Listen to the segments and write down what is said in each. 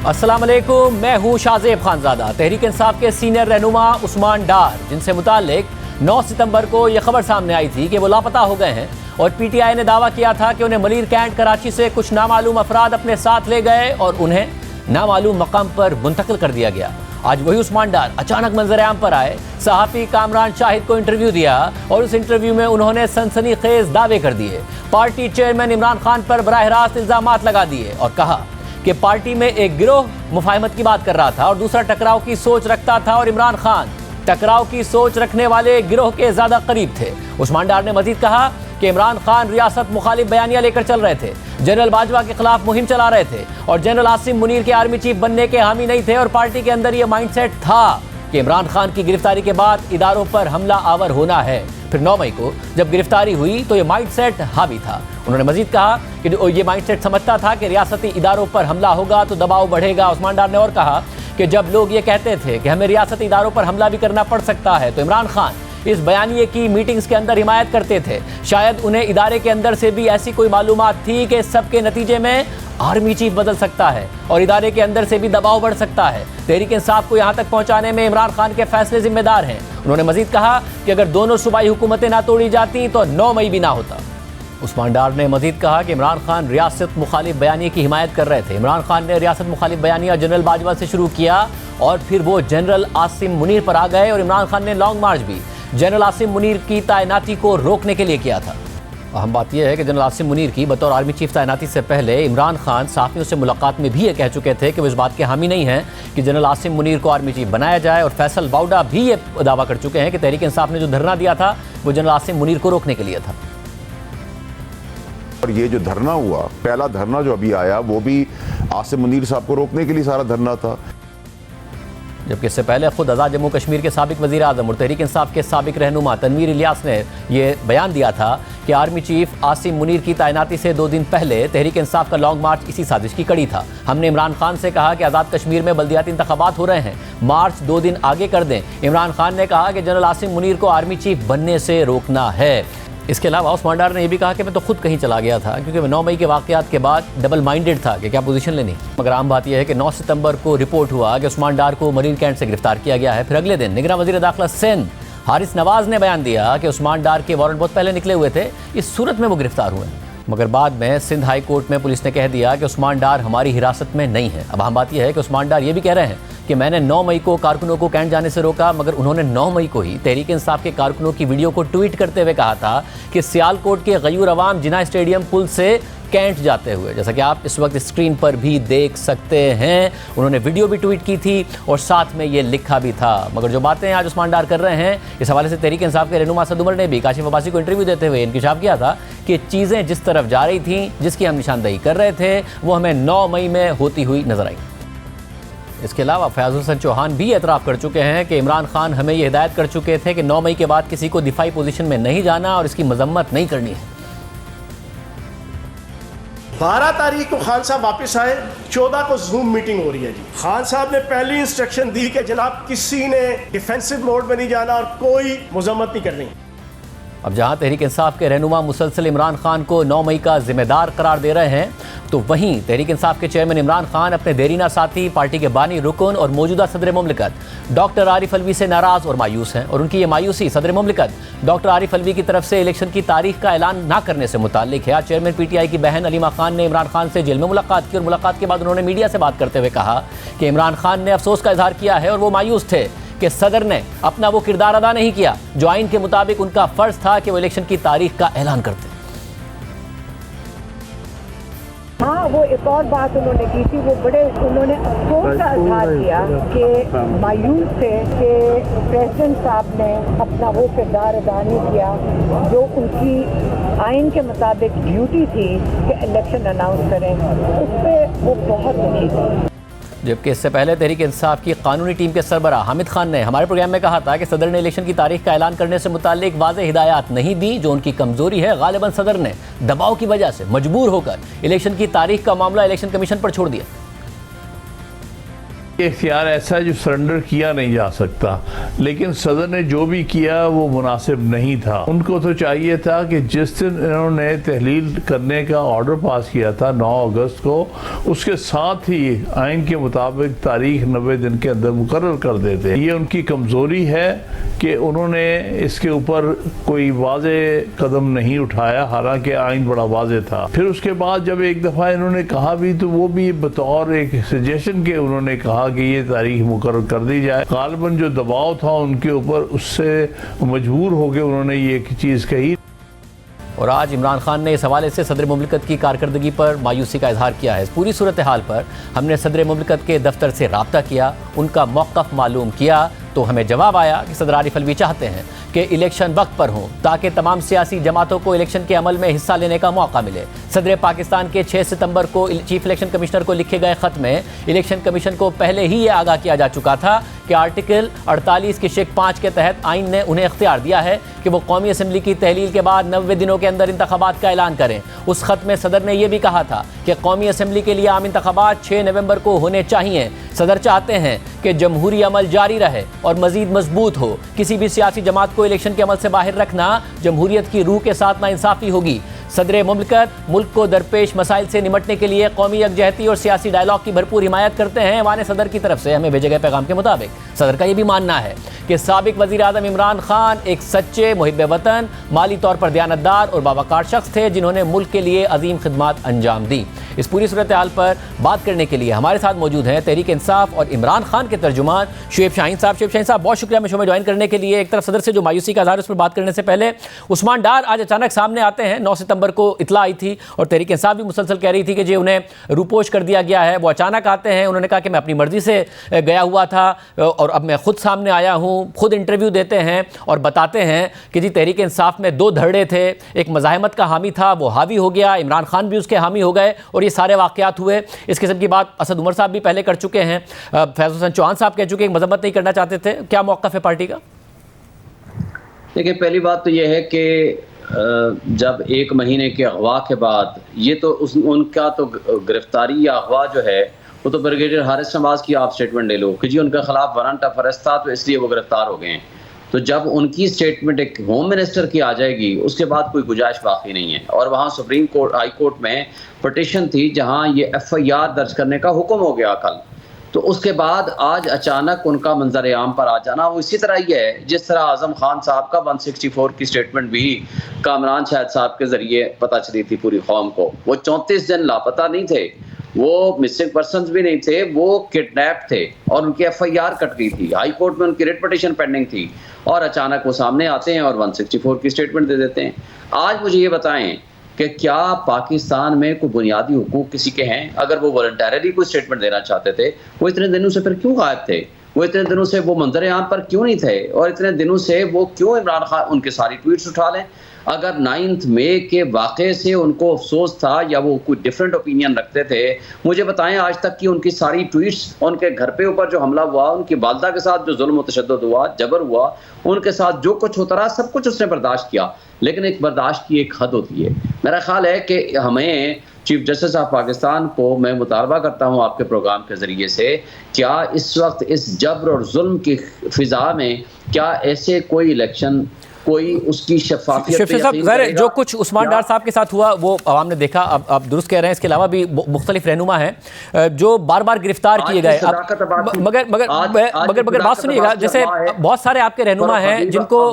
अस्सलाम वालेकुम, मैं हूँ शाहजेब खानजादा। तहरीक इंसाफ के सीनियर रहनुमा उस्मान डार, जिनसे मुताल्लिक 9 सितंबर को यह खबर सामने आई थी कि वो लापता हो गए हैं और पीटीआई ने दावा किया था कि उन्हें मलीर कैंट कराची से कुछ नामालूम अफराद अपने साथ ले गए और उन्हें नामालूम मकाम पर मुंतकिल कर दिया गया। आज वही उस्मान डार अचानक मंजर-ए-आम पर आए, सहाफ़ी कामरान शाहिद को इंटरव्यू दिया और उस इंटरव्यू में उन्होंने सनसनीखेज दावे कर दिए। पार्टी चेयरमैन इमरान खान पर बराह रास्त इल्जामात लगा दिए और कहा कि पार्टी में एक गिरोह मुफाहमत की बात कर रहा था और दूसरा टकराव की सोच रखता था और इमरान खान टकराव की सोच रखने वाले गिरोह के ज्यादा करीब थे। उस्मान डार ने मजीद कहा कि इमरान खान रियासत मुखालिफ बयानियां लेकर चल रहे थे, जनरल बाजवा के खिलाफ मुहिम चला रहे थे और जनरल आसिम मुनीर के आर्मी चीफ बनने के हामी नहीं थे और पार्टी के अंदर यह माइंडसेट था कि इमरान खान की गिरफ्तारी के बाद इदारों पर हमला आवर होना है। फिर 9 मई को जब गिरफ्तारी हुई तो ये माइंडसेट हावी था। उन्होंने मजीद कहा कि ये माइंडसेट समझता था कि रियासती इदारों पर हमला होगा तो दबाव बढ़ेगा। उस्मान डार ने और कहा कि जब लोग ये कहते थे कि हमें रियासती इदारों पर हमला भी करना पड़ सकता है तो इमरान खान इस बयानिए की मीटिंग्स के अंदर हिमायत करते थे। शायद उन्हें इदारे के अंदर से भी ऐसी कोई मालूमात थी कि सबके नतीजे में आर्मी चीफ बदल सकता है और इदारे के अंदर से भी दबाव बढ़ सकता है। तहरीक इंसाफ को यहाँ तक पहुँचाने में इमरान खान के फैसले जिम्मेदार हैं। उन्होंने मजीद कहा कि अगर दोनों सूबाई हुकूमतें ना तोड़ी जाती तो 9 मई भी ना होता। उस्मान डार ने मजीद कहा कि इमरान खान रियासत मुखालिफ बयानी की हिमायत कर रहे थे। इमरान खान ने रियासत मुखालिफ बयानिया जनरल बाजवा से शुरू किया और फिर वो जनरल आसिम मुनीर पर आ गए और इमरान खान ने लॉन्ग मार्च भी जनरल आसिम मुनीर की तैनाती को रोकने के लिए किया था। अहम बात यह है कि जनरल आसिम मुनीर की बतौर आर्मी चीफ तैनाती से पहले इमरान खान सहाफ़ियों से मुलाकात में भी ये कह चुके थे कि वो इस बात के हामी नहीं हैं कि जनरल आसिम मुनीर को आर्मी चीफ बनाया जाए और फैसल बाउडा भी ये दावा कर चुके हैं कि तहरीक इंसाफ ने जो धरना दिया था वो जनरल आसिम मुनीर को रोकने के लिए था। और ये जो धरना हुआ, पहला धरना जो अभी आया वो भी आसिम मुनीर साहब को रोकने के लिए सारा धरना था। जबकि इससे पहले खुद आज़ाद जम्मू कश्मीर के साबिक वज़ीर आज़म और तहरीक इंसाफ के साबिक रहनुमा तनवीर इलियास ने यह बयान दिया था कि आर्मी चीफ आसिम मुनीर की तैनाती से 2 दिन पहले तहरीक इंसाफ का लॉन्ग मार्च इसी साजिश की कड़ी था। हमने इमरान खान से कहा कि आज़ाद कश्मीर में बल्दियाती इंतखाबात हो रहे हैं, मार्च 2 दिन आगे कर दें। इमरान खान ने कहा कि जनरल आसिम मुनीर को आर्मी चीफ बनने से रोकना है। इसके अलावा उस्मान डार ने यह भी कहा कि मैं तो खुद कहीं चला गया था क्योंकि मैं 9 मई के वाक़यात के बाद डबल माइंडेड था कि क्या पोजीशन लेनी। मगर आम बात यह है कि 9 सितंबर को रिपोर्ट हुआ कि उस्मान डार को मरीन कैंट से गिरफ्तार किया गया है। फिर अगले दिन निगरान वज़ीर दाखिला सिंध हारिस नवाज ने बयान दिया कि उस्मान डार के वारंट बहुत पहले निकले हुए थे, इस सूरत में वो गिरफ्तार हुए। मगर बाद में सिंध हाई कोर्ट में पुलिस ने कह दिया कि उस्मान डार हमारी हिरासत में नहीं है। अब हम बात यह है कि उस्मान डार ये भी कह रहे हैं कि मैंने 9 मई को कारकुनों को कैंट जाने से रोका, मगर उन्होंने 9 मई को ही तहरीक इंसाफ के कारकुनों की वीडियो को ट्वीट करते हुए कहा था कि सियालकोट के गयूर अवाम जिन्ना स्टेडियम पुल से कैंट जाते हुए, जैसा कि आप इस वक्त स्क्रीन पर भी देख सकते हैं, उन्होंने वीडियो भी ट्वीट की थी और साथ में ये लिखा भी था। मगर जो बातें आज उस्मान डार कर रहे हैं, इस हवाले से तहरीक इंसाफ के रहनुमा असद उमर ने भी काशिफ अब्बासी को इंटरव्यू देते हुए इंकशाफ किया था कि चीज़ें जिस तरफ जा रही थी, जिसकी हम निशानदेही कर रहे थे, वो हमें 9 मई में होती हुई नजर आई। इसके अलावा फयाज हुसैन चौहान भी एतराफ़ कर चुके हैं कि इमरान खान हमें ये हिदायत कर चुके थे कि 9 मई के बाद किसी को दिफाई पोजीशन में नहीं जाना और इसकी मजम्मत नहीं करनी है। 12 तारीख को खान साहब वापस आए, 14 को जूम मीटिंग हो रही है जी। खान साहब ने पहली इंस्ट्रक्शन दी कि जनाब किसी ने डिफेंसिव मोड में नहीं जाना और कोई मजम्मत नहीं करनी। अब जहां तहरीक इंसाफ के रहनुमा मुसलसल इमरान खान को 9 मई का जिम्मेदार करार दे रहे हैं, तो वहीं तहरीक इंसाफ के चेयरमैन इमरान खान अपने देरीना साथी, पार्टी के बानी रुकन और मौजूदा सदर मुमलिकत डॉक्टर आरिफ अलवी से नाराज़ और मायूस हैं। और उनकी ये मायूसी सदर मुमलिकत डॉक्टर आरिफ अलवी की तरफ से इलेक्शन की तारीख का ऐलान ना करने से मुताल्लिक है। आज चेयरमैन पीटीआई की बहन अलीमा खान ने इमरान खान से जेल में मुलाकात की और मुलाकात के बाद उन्होंने मीडिया से बात करते हुए कहा कि इमरान खान ने अफसोस का इजहार किया है और वो मायूस थे कि सदर ने अपना वो किरदार अदा नहीं किया जो आइन के मुताबिक उनका फर्ज था कि वो इलेक्शन की तारीख का ऐलान करते। हाँ, वो एक और बात उन्होंने की थी, वो बड़े उन्होंने अफसोस का इजहार किया कि मायूस थे कि प्रेसिडेंट साहब ने अपना वो किरदार अदा नहीं किया जो उनकी आइन के मुताबिक ड्यूटी थी कि इलेक्शन अनाउंस करें। उस पर वो बहुत दुखी थे। जबकि इससे पहले तहरीक इंसाफ की कानूनी टीम के सरबराह हामिद खान ने हमारे प्रोग्राम में कहा था कि सदर ने इलेक्शन की तारीख का ऐलान करने से मुताल्लिक वाज़ेह हिदायत नहीं दी, जो उनकी कमजोरी है। गालिबन सदर ने दबाव की वजह से मजबूर होकर इलेक्शन की तारीख का मामला इलेक्शन कमीशन पर छोड़ दिया। इख्तियार ऐसा जो सरेंडर किया नहीं जा सकता, लेकिन सदर ने जो भी किया वो मुनासिब नहीं था। उनको तो चाहिए था कि जिस दिन इन्होंने तहलील करने का ऑर्डर पास किया था 9 अगस्त को, उसके साथ ही आइन के मुताबिक तारीख 90 दिन के अंदर मुकर्रर कर देते। ये उनकी कमज़ोरी है कि उन्होंने इसके ऊपर कोई वाज़े कदम नहीं उठाया, हालांकि आइन बड़ा वाज़े था। फिर उसके बाद जब एक दफ़ा इन्होंने कहा भी, तो वो भी बतौर एक सजेशन के उन्होंने कहा कि ये तारीख मुकर्रर कर दी जाए। गालिबन जो दबाव था उनके ऊपर, उससे मजबूर होकर उन्होंने ये चीज़ कही। और आज इमरान खान ने इस हवाले से सदर मुमलिकत की कारकर्दगी पर मायूसी का इजहार किया है। इस पूरी सूरत हाल पर हमने सदर मुमलिकत के दफ्तर से रब्ता किया, उनका मौक़िफ़ मालूम किया, तो हमें जवाब आया कि सदर आरिफ अलवी चाहते हैं कि इलेक्शन वक्त पर हों ताकि तमाम सियासी जमातों को इलेक्शन के अमल में हिस्सा लेने का मौका मिले। सदर पाकिस्तान के 6 सितंबर को चीफ इलेक्शन कमिश्नर को लिखे गए ख़त में इलेक्शन कमीशन को पहले ही ये आगाह किया जा चुका था कि आर्टिकल 48 की शेख 5 के तहत आइन ने उन्हें इख्तियार दिया है कि वो कौमी असम्बली की तहलील के बाद 90 दिनों के अंदर इंतखाबात का ऐलान करें। उस खत में सदर ने यह भी कहा था कि कौमी असम्बली के लिए आम इंतखाबात 6 नवंबर को होने चाहिए। सदर चाहते हैं कि जमहूरी अमल जारी रहे और मजीद मजबूत हो। किसी भी सियासी जमात को इलेक्शन के अमल से बाहर रखना जमहूरियत की रूह के साथ नाइंसाफ़ी होगी। सदर मुमलिकत मुल्क को दरपेश मसाइल से निमटने के लिए कौमी यकजहती और सियासी डायलॉग की भरपूर हिमायत करते हैं। ऐवान सदर की तरफ से हमें भेजे गए पैगाम के मुताबिक सदर का ये भी मानना है कि साबिक वज़ीर आज़म इमरान खान एक सच्चे मुहिब्बे वतन, माली तौर पर दयानतदार और बावकार शख्स थे जिन्होंने मुल्क के लिए अजीम खिदमत अंजाम दी। इस पूरी सूरत हाल पर बात करने के लिए हमारे साथ मौजूद हैं तहरीक इंसाफ और इमरान खान के तर्जुमान शुएब शाहीन साहब। शुएब शाहीन साहब, बहुत शुक्रिया में शो में ज्वाइन करने के लिए। एक तरफ सदर से जो मायूसी का इज़हार, उस पर बात करने से पहले उस्मान डार आज अचानक सामने आते हैं। 9 सितंबर को इतला आई थी और तहरीक इंसाफ भी मुसलसल कह रही थी कि जी उन्हें रूपोश कर दिया गया है। वो अचानक आते हैं, उन्होंने कहा कि मैं अपनी मर्जी से गया हुआ था और अब मैं खुद सामने आया हूँ। खुद इंटरव्यू देते हैं और बताते हैं कि जी तहरीक इंसाफ में 2 धड़े थे, एक मज़ाहमत का हामी था, वो हावी हो गया, इमरान खान भी उसके हामी हो गए और ये सारे वाक़यात हुए। इस किस्म की बात असद उमर साहब भी पहले कर चुके हैं, फैज़ल हुसैन चौहान साहब कह चुके हैं मजम्मत नहीं करना चाहते थे। क्या मौक़िफ़ है पार्टी का? देखिए, पहली बात तो ये है कि जब 1 महीने के अगवा के बाद ये तो उनका तो गिरफ्तारी या अगवा जो है वो तो ब्रिगेडियर हारिस शमास की आप स्टेटमेंट ले लो कि जी उनके खिलाफ वारंट ऑफ अरेस्ट था तो इसलिए वो गिरफ्तार हो गए हैं। तो जब उनकी स्टेटमेंट एक होम मिनिस्टर की आ जाएगी उसके बाद कोई गुंजाइश बाकी नहीं है। और वहाँ सुप्रीम कोर्ट, हाई कोर्ट में पटिशन थी जहाँ ये FIR दर्ज करने का हुक्म हो गया कल। तो उसके बाद आज अचानक उनका मंजर आम पर आ जाना वो इसी तरह ही है जिस तरह आजम खान साहब का 164 की स्टेटमेंट भी कामरान शाहिद साहब के जरिए पता चली थी पूरी कौम को। वो 34 दिन लापता नहीं थे, वो मिसिंग पर्सन्स भी नहीं थे, वो किडनैप थे और उनकी FIR कट गई थी। हाई कोर्ट में उनकी रिट पिटीशन पेंडिंग थी और अचानक वो सामने आते हैं और 164 की स्टेटमेंट दे देते हैं। आज मुझे ये बताएं कि क्या पाकिस्तान में कोई बुनियादी हुकूक किसी के हैं? अगर वो वॉलंटरली कोई स्टेटमेंट देना चाहते थे वो इतने दिनों से फिर क्यों गायब थे? वो इतने दिनों से वो मंजर आम पर क्यों नहीं थे? और इतने दिनों से वो क्यों इमरान खान उनके सारी ट्वीट्स उठा लें? अगर 9 मई के वाक़े से उनको अफसोस था या वो कोई डिफरेंट ओपिनियन रखते थे, मुझे बताएं आज तक कि उनकी सारी ट्वीट्स, उनके घर पे ऊपर जो हमला हुआ, उनकी वालदा के साथ जो जुल्म तशद्दुद हुआ, जबर हुआ, उनके साथ जो कुछ होता रहा सब कुछ उसने बर्दाश्त किया। लेकिन एक बर्दाश्त की एक हद होती है। मेरा ख्याल है कि हमें चीफ जस्टिस ऑफ पाकिस्तान को मैं मुतालबा करता हूँ आपके प्रोग्राम के ज़रिए से, क्या इस वक्त इस जबर और जुल्म की फ़िज़ा में क्या ऐसे कोई इलेक्शन, कोई उसकी शफाफियत पे यकीन करेगा? जो कुछ उस्मान डार साहब के साथ हुआ वो आवाम ने देखा। अब आप दुरुस्त कह रहे हैं, इसके अलावा भी मुख्तलिफ रहनुमा हैं जो बार बार गिरफ्तार किए गए। मगर बात सुनिएगा, जैसे बहुत सारे आपके रहनुमा हैं जिनको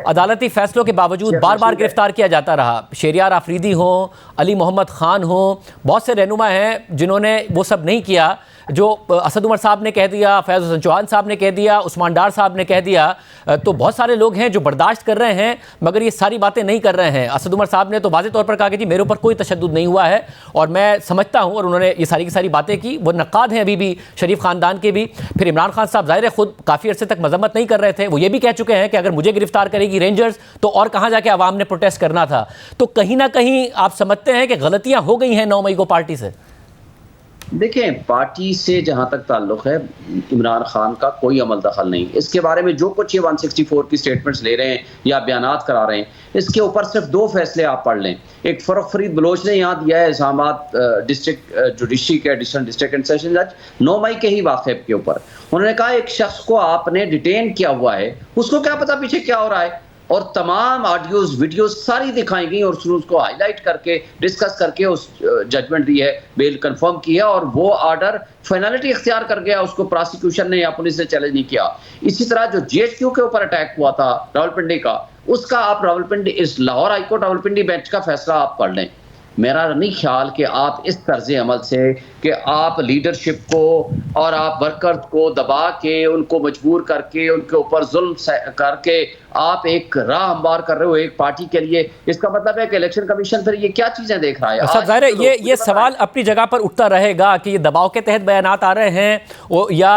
अदालती फैसलों के बावजूद बार बार गिरफ्तार किया जाता रहा। शहरियार आफरीदी हो, अली मोहम्मद खान हो, बहुत से रहनुमा हैं जिन्होंने वो सब नहीं किया जो असद उमर साहब ने कह दिया, फैज़ल हुसैन चौहान साहब ने कह दिया, उस्मान डार साहब ने कह दिया। तो बहुत सारे लोग हैं जो बर्दाश्त कर रहे हैं मगर ये सारी बातें नहीं कर रहे हैं। असद उमर साहब ने तो वाज़ेह तौर पर कहा कि जी मेरे ऊपर कोई तशद्दुद नहीं हुआ है और मैं समझता हूँ, और उन्होंने ये सारी की सारी बातें की। वो नक़ाद हैं अभी भी शरीफ ख़ानदान के भी। फिर इमरान खान साहब ज़ाहिर है खुद काफ़ी अर्से तक मजम्मत नहीं कर रहे थे। वो ये भी कह चुके हैं कि अगर मुझे गिरफ्तार करेगी रेंजर्स तो और कहाँ जाके आवाम ने प्रोटेस्ट करना था। तो कहीं ना कहीं आप समझते हैं कि गलतियाँ हो गई हैं 9 मई को पार्टी से? देखें, पार्टी से जहां तक ताल्लुक है इमरान खान का कोई अमल दखल नहीं। इसके बारे में जो कुछ ये 164 की स्टेटमेंट्स ले रहे हैं या बयानात करा रहे हैं, इसके ऊपर सिर्फ 2 फैसले आप पढ़ लें। एक फरीद बलोच ने यहाँ दिया है इस्लामाबाद डिस्ट्रिक्ट जुडिशरी के एडिशनल डिस्ट्रिक्ट एंड सेशन जज 9 मई के ही वाक़े के ऊपर। उन्होंने कहा एक शख्स को आपने डिटेन किया हुआ है, उसको क्या पता पीछे क्या हो रहा है, और तमाम ऑडियोज वीडियोस सारी दिखाई गई और उसको हाईलाइट करके डिस्कस करके उस जजमेंट दी है, बेल कंफर्म की है और वो ऑर्डर फाइनलिटी इख्तियार कर गया। उसको प्रोसिक्यूशन ने या पुलिस ने चैलेंज नहीं किया। इसी तरह जो जीएचक्यू के ऊपर अटैक हुआ था रावलपिंडी का, उसका आप रावलपिंडी इस लाहौर हाईकोर्ट रावलपिंडी बेंच का फैसला आप पढ़ लें। मेरा नहीं ख्याल कि आप इस तर्ज अमल से कि आप लीडरशिप को और आप वर्कर्स को दबा के उनको मजबूर करके उनके ऊपर जुल्म करके आप एक राह हमवार कर रहे हो एक पार्टी के लिए, इसका मतलब है कि इलेक्शन कमीशन फिर ये क्या चीजें देख रहा है। अच्छा, जाहिर है ये सवाल अपनी जगह पर उठता रहेगा कि ये दबाव के तहत बयानात आ रहे हैं या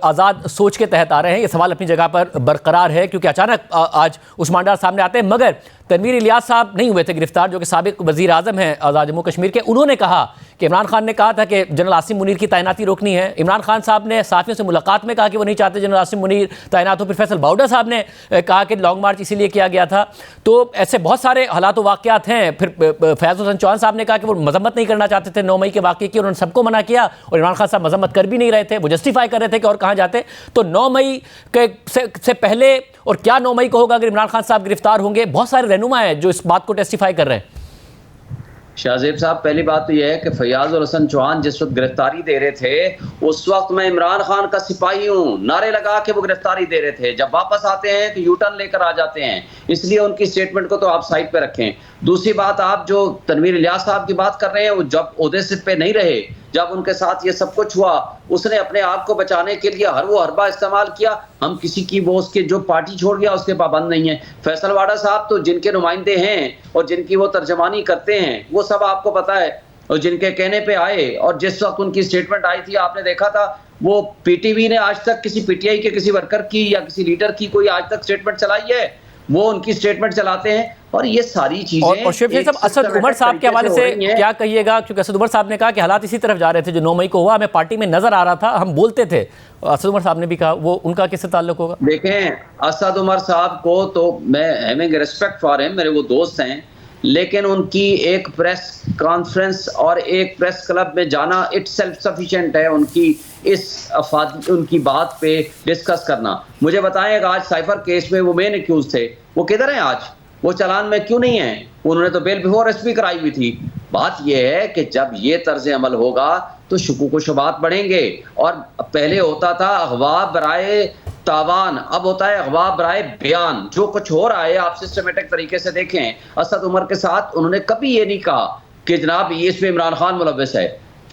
आज़ाद सोच के तहत आ रहे हैं। ये सवाल अपनी जगह पर बरकरार है क्योंकि अचानक आज उस्मान डार सामने आते हैं। मगर तनवीर इलियास साहब नहीं हुए थे गिरफ्तार, जो कि साबिक वज़ीर आज़म हैं आज़ाद जम्मू कश्मीर के। उन्होंने कहा कि इमरान खान ने कहा था कि जनरल आसिम मुनीर की तैनाती रोकनी है। इमरान खान साहब ने सहाफ़ियों से मुलाकात में कहा कि वो नहीं चाहते जनरल आसिम मुनीर तैनात हो। फिर फैसल बाउडा साहब ने कहा कि लॉन्ग मार्च इसीलिए किया गया था। तो ऐसे बहुत सारे हालात व वाक़यात हैं। फिर फैज़ हुसैन चौहान साहब ने कहा कि वो मजम्मत नहीं करना चाहते थे 9 मई के वाक़े की, उन्होंने सबको मना किया और इमरान खान साहब मजम्मत कर भी नहीं रहे थे, वो जस्टिफाई कर रहे थे कि और कहाँ जाते। तो 9 मई से पहले और क्या 9 मई को होगा अगर इमरान खान साहब गिरफ्तार होंगे? बहुत सारे रहनुमा हैं जो इस बात को टेस्टिफाई कर रहे हैं। शाहजेब साहब, पहली बात तो यह है कि फयाज और हसन चौहान जिस वक्त गिरफ्तारी दे रहे थे उस वक्त मैं इमरान खान का सिपाही हूँ, नारे लगा के वो गिरफ्तारी दे रहे थे। जब वापस आते हैं तो यू टर्न लेकर आ जाते हैं, इसलिए उनकी स्टेटमेंट को तो आप साइड पे रखें। दूसरी बात, आप जो तनवीर इलियास साहब की बात कर रहे हैं, वो जब ओहदे से पे नहीं रहे, जब उनके साथ ये सब कुछ हुआ, उसने अपने आप को बचाने के लिए हर वो हरबा इस्तेमाल किया। हम किसी की वो उसके जो पार्टी छोड़ गया उसके पाबंद नहीं है। फैसल वाडा साहब तो जिनके नुमाइंदे हैं और जिनकी वो तर्जमानी करते हैं वो सब आपको पता है, और जिनके कहने पे आए और जिस वक्त उनकी स्टेटमेंट आई थी आपने देखा था, वो पीटीवी ने आज तक किसी पीटीआई के किसी वर्कर की या किसी लीडर की कोई आज तक स्टेटमेंट चलाई है? वो उनकी स्टेटमेंट चलाते हैं। और ये सारी चीजें और शिव साहब, असद उमर साहब के हवाले से क्या कहिएगा? क्योंकि असद उमर साहब ने कहा कि हालात इसी तरफ जा रहे थे जो 9 मई को हुआ, हमें पार्टी में नजर आ रहा था, हम बोलते थे। असद उमर साहब ने भी कहा, वो उनका किससे ताल्लुक होगा? देखें, असद उमर साहब को तो मैं हैविंग रिस्पेक्ट फॉर हिम, मेरे वो दोस्त हैं, लेकिन उनकी एक प्रेस कॉन्फ्रेंस और एक प्रेस क्लब में जाना इट सेल्फ सफिशिएंट है उनकी उनकी बात पे डिस्कस करना। मुझे बताएं, आज साइफर केस में वो मेन एक्यूज थे, वो किधर हैं आज? वो चालान में क्यों नहीं है? उन्होंने तो बेल बिफोर अरेस्ट भी कराई हुई थी। बात यह है कि जब ये तर्ज अमल होगा तो शुकूक व शुबात बढ़ेंगे। और पहले होता था अगवा बराए तावान, अब होता है अगवा बराए बयान। जो कुछ हो रहा है आप सिस्टमेटिक तरीके से देखें। असद उमर के साथ उन्होंने कभी ये नहीं कहा कि जनाब ये इसमें इमरान खान मुलव्वस है।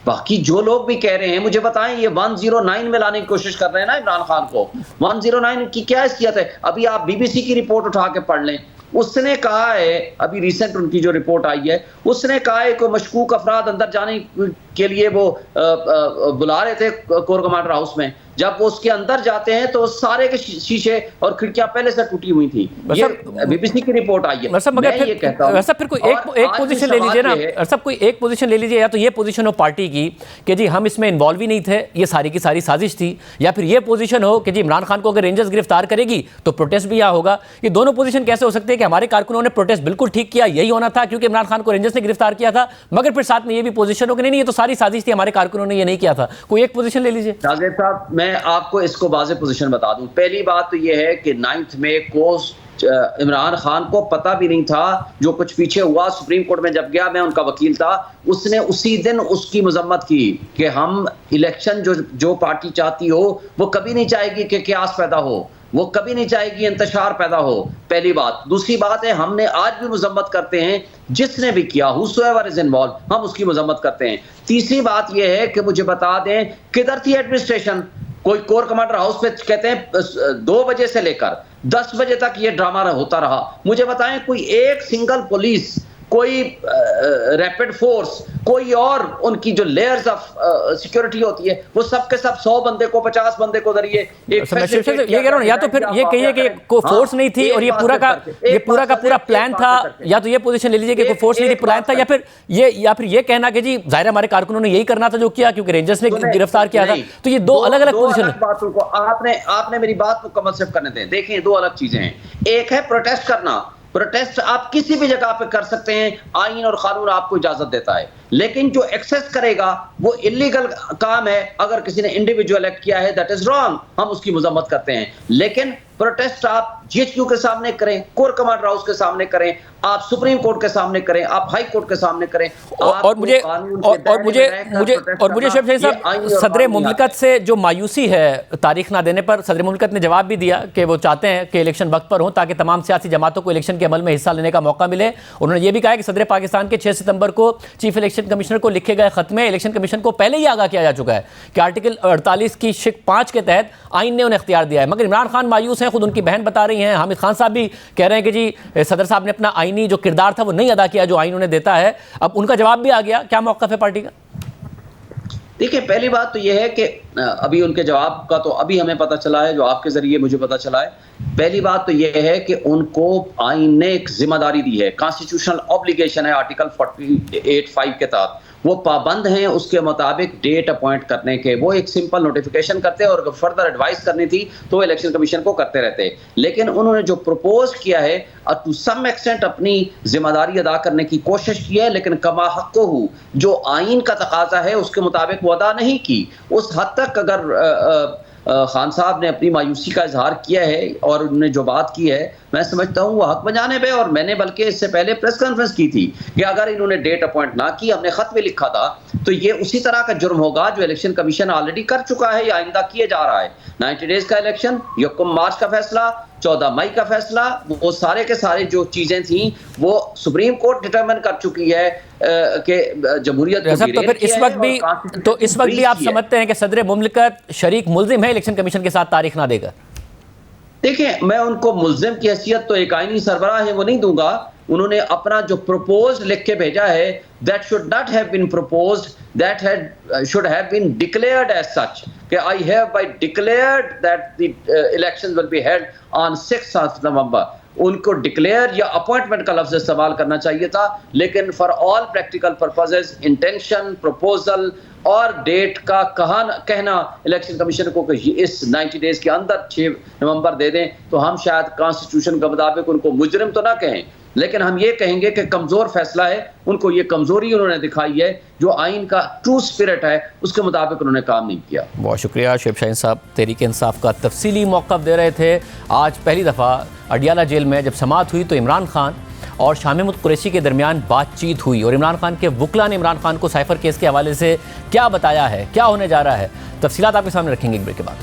बाकी जो लोग भी कह रहे हैं, मुझे बताएं, ये 109 में लाने की कोशिश कर रहे हैं ना इमरान खान को। 109 की क्या हैसियत है? अभी आप बीबीसी की रिपोर्ट उठा के पढ़ लें। उसने कहा है, अभी रिसेंट उनकी जो रिपोर्ट आई है, उसने कहा है कि मशकूक अफराद अंदर जाने के लिए वो बुला रहे थे कोर कमांडर हाउस में। जब वो उसके अंदर जाते हैं तो सारे के शीशे और खिड़कियां पहले से टूटी हुई थी। ये बीबीसी की रिपोर्ट आई है। मैं ये कहता हूं, फिर कोई एक पोजीशन ले लीजिए ना सब, कोई एक पोजीशन ले लीजिए। या तो ये पोजीशन हो पार्टी की कि जी हम इसमें इन्वॉल्व ही नहीं थे, ये सारी की सारी साजिश थी, या फिर ये पोजीशन हो कि जी इमरान खान को अगर रेंजर्स गिरफ्तार करेगी तो प्रोटेस्ट भी यहाँ होगा। ये दोनों पोजीशन कैसे हो सकते हैं कि हमारे कारकुनों ने प्रोटेस्ट बिल्कुल ठीक किया, यही होना था क्योंकि इमरान खान को रेंजर्स ने गिरफ्तार किया था, मगर फिर साथ में ये भी पोजीशन हो कि नहीं ये तो सारी साजिश थी, हमारे कारकुनों ने ये नहीं किया था? कोई एक पोजीशन ले लीजिए। राजेश साहब, मैं आपको इसको वाज़ेह पोजीशन बता दूं। पहली बात तो ये है कि 9 मई को इमरान खान को पता भी नहीं था जो कुछ पीछे हुआ। सुप्रीम कोर्ट में जब गया, मैं उनका वकील था, उसने उसी दिन उसकी मजम्मत की कि हम इलेक्शन जो पार्टी चाहती हो वो कभी नहीं चाहेगी कि क्यास पैदा हो, वो कभी नहीं चाहेगी इंतशार पैदा हो। पहली बात। दूसरी बात है, हमने आज भी मजम्मत करते हैं, जिसने भी किया whosoever is involved, हम उसकी मजम्मत करते हैं। तीसरी बात यह है कि मुझे बता दें किधर थी एडमिनिस्ट्रेशन? कोई कोर कमांडर हाउस पे कहते हैं 2 बजे से लेकर 10 बजे तक ये ड्रामा होता रहा। मुझे बताएं, कोई एक सिंगल पुलिस कोई रैपिड फोर्स, कोई और उनकी जो लेयर्स ऑफ सिक्योरिटी होती है, वो सब के सब 100 बंदे को 50 बंदे को धरिए ये कह रहा हूँ, या तो फिर ये कहिए कि कोई फोर्स नहीं थी और ये पूरा का पूरा प्लान था, या तो ये पोजीशन ले लीजिए कि कोई फोर्स नहीं थी, प्लान था, या फिर ये कहना कि जी जाहिर है हमारे कारकुनों ने यही करना था जो किया, क्योंकि रेंजर्स ने गिरफ्तार किया था। तो ये दो अलग अलग पोजीशन है। बातों को आपने मेरी बात मुकम्मल सिर्फ करने दें। देखिए, दो अलग चीजें हैं। एक है प्रोटेस्ट करना, प्रोटेस्ट आप किसी भी जगह पे कर सकते हैं, आईन और कानून आपको इजाजत देता है, लेकिन जो एक्सेस करेगा वो इलीगल काम है। अगर किसी ने इंडिविजुअल एक्ट किया है, दैट इज रॉन्ग, हम उसकी मजम्मत करते हैं। लेकिन प्रोटेस्ट आप जीएचक्यू के सामने करें, कोर कमांडर हाउस के सामने करें, आप सुप्रीम कोर्ट के सामने करें, आप हाई कोर्ट के सामने करें। और मुझे शेख साहब, सदर मुमलिकत से जो मायूसी है तारीख ना देने पर, सदर मुमलिकत ने जवाब भी दिया कि वो चाहते हैं कि इलेक्शन वक्त पर हो ताकि तमाम सियासी जमातों को इलेक्शन के अमल में हिस्सा लेने का मौका मिले। उन्होंने ये भी कहा कि सदर पाकिस्तान के 6 सितंबर को चीफ इलेक्शन कमिश्नर को लिखे गए खत में इलेक्शन कमीशन को पहले ही आगाह किया जा चुका है कि आर्टिकल 48 की शिक 5 के तहत आइन ने उन्हें इख्तियार दिया है। मगर इमरान खान मायूस हैं, खुद उनकी बहन बता रही हैं, हामिद खान साहब भी कह रहे हैं कि जी सदर साहब ने अपना आईनी जो किरदार था वो नहीं अदा किया जो आइन उन्हें देता है। अब उनका जवाब भी आ गया, क्या मौक़िफ़ है पार्टी का? देखिए, पहली बात तो यह है कि अभी उनके जवाब का तो अभी हमें पता चला है, जो आपके जरिए मुझे पता चला है। पहली बात तो यह है कि उनको आइन ने एक जिम्मेदारी दी है, कॉन्स्टिट्यूशनल ऑब्लिगेशन है आर्टिकल 48(5) के तहत, वो पाबंद हैं उसके मुताबिक डेट अपॉइंट करने के। वो एक सिंपल नोटिफिकेशन करते हैं और अगर फर्दर एडवाइस करनी थी तो वो इलेक्शन कमीशन को करते रहते हैं। लेकिन उन्होंने जो प्रपोज किया है टू सम एक्सटेंट अपनी जिम्मेदारी अदा करने की कोशिश की है, लेकिन कमा हक़्क़ुहु जो आइन का तकाजा है उसके मुताबिक वो अदा नहीं की। उस हद तक अगर खान साहब ने अपनी मायूसी का इजहार किया है और उन्होंने जो बात की है, मैं समझता हूँ वो हक बजाने पे। और मैंने बल्कि इससे पहले प्रेस कॉन्फ्रेंस की थी कि अगर इन्होंने डेट अपॉइंट ना की, हमने खत में लिखा था, तो ये उसी तरह का जुर्म होगा जो इलेक्शन कमीशन ऑलरेडी कर चुका है या आइंदा किए जा रहा है। 90 डेज का इलेक्शन, 1 मार्च का फैसला, 14 मई का फैसला, वो सारे के सारे जो चीजें थी वो सुप्रीम कोर्ट डिटरमिन कर चुकी है कि जमहूरियत को तो फिर इस वक्त भी आप समझते हैं कि सदर मुमलिकत शरीक मुल्जिम है इलेक्शन कमीशन के साथ तारीख ना देकर? देखिए, मैं उनको मुल्जिम की हैसियत तो एक आईनी सरबराह है वो नहीं दूंगा। उन्होंने अपना जो प्रपोज लिख के भेजा है, that should not have been proposed, that should have been declared as such कि I have by declared that the elections will be held on 6 November. उनको डिक्लेयर या अपॉइंटमेंट का लफ्ज इस्तेमाल करना चाहिए था, लेकिन for all practical purposes intention, proposal और डेट का कहना इलेक्शन कमीशन को कि इस 90 डेज के अंदर 6 नवंबर दे दें, तो हम शायद कॉन्स्टिट्यूशन के मुताबिक उनको मुजरिम तो ना कहें, लेकिन हम ये कहेंगे कि कमजोर फैसला है। उनको ये कमजोरी उन्होंने दिखाई है, जो आइन का ट्रू स्पिरिट है उसके मुताबिक उन्होंने काम नहीं किया। बहुत शुक्रिया शेख शाहीन साहब, तहरीक इंसाफ का तफसीली मौक़िफ़ दे रहे थे। आज पहली दफ़ा अडियाला जेल में जब समाअत हुई तो इमरान खान और शाह महमूद कुरैशी के दरमियान बातचीत हुई और इमरान खान के वकला ने इमरान खान को साइफर केस के हवाले से क्या बताया है, क्या होने जा रहा है, तफसीलात आपके सामने रखेंगे एक ब्रेक के बाद।